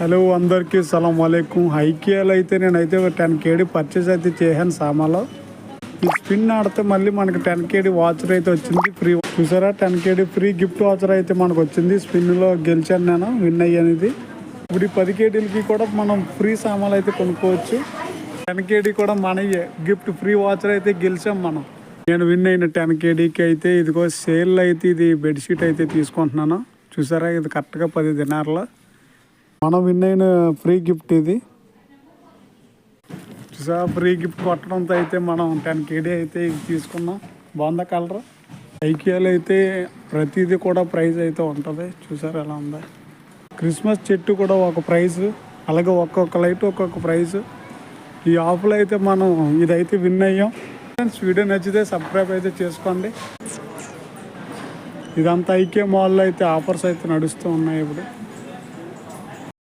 Hello అందరికీ సలాం వాలేకుం. ఐకియాలో అయితే నేనైతే ఒక 10 KD పర్చేస్ అయితే చేశాను సామాన్లో. ఈ స్పిన్ ఆడితే మళ్ళీ మనకి 10 KD వాచర్ అయితే వచ్చింది ఫ్రీ. చూసారా 10 KD ఫ్రీ గిఫ్ట్ వాచర్ అయితే మనకు వచ్చింది. స్పిన్లో గెలిచాను, నేను విన్ అయ్యానిది. ఇప్పుడు ఈ 10 KDలకి కూడా మనం ఫ్రీ సామాన్లు అయితే కొనుక్కోవచ్చు. 10 KD కూడా మనయే గిఫ్ట్ ఫ్రీ వాచర్ అయితే గెలిచాం మనం. నేను విన్ అయిన 10 KDకి అయితే ఇదిగో సేల్ అయితే ఇది బెడ్షీట్ అయితే తీసుకుంటున్నాను. చూసారా ఇది కరెక్ట్గా 10 దినార్లో మనం విన్ అయిన ఫ్రీ గిఫ్ట్ ఇది. చూసారా ఫ్రీ గిఫ్ట్ కొట్టడంతో అయితే మనం 10 KD అయితే ఇది తీసుకున్నాం. బాగుందా కలర్? ఐకియాలో అయితే ప్రతిదీ కూడా ప్రైజ్ అయితే ఉంటుంది. చూసారా ఎలా ఉందా? క్రిస్మస్ చెట్టు కూడా ఒక ప్రైజ్, అలాగే ఒక్కొక్క లైట్ ఒక్కొక్క ప్రైజ్. ఈ ఆఫ్లో అయితే మనం ఇదైతే విన్ అయ్యాం. ఫ్రెండ్స్ వీడియో నచ్చితే సబ్స్క్రైబ్ అయితే చేసుకోండి. ఇదంతా ఐకియా మాల్లో అయితే ఆఫర్స్ అయితే నడుస్తూ ఉన్నాయి ఇప్పుడు.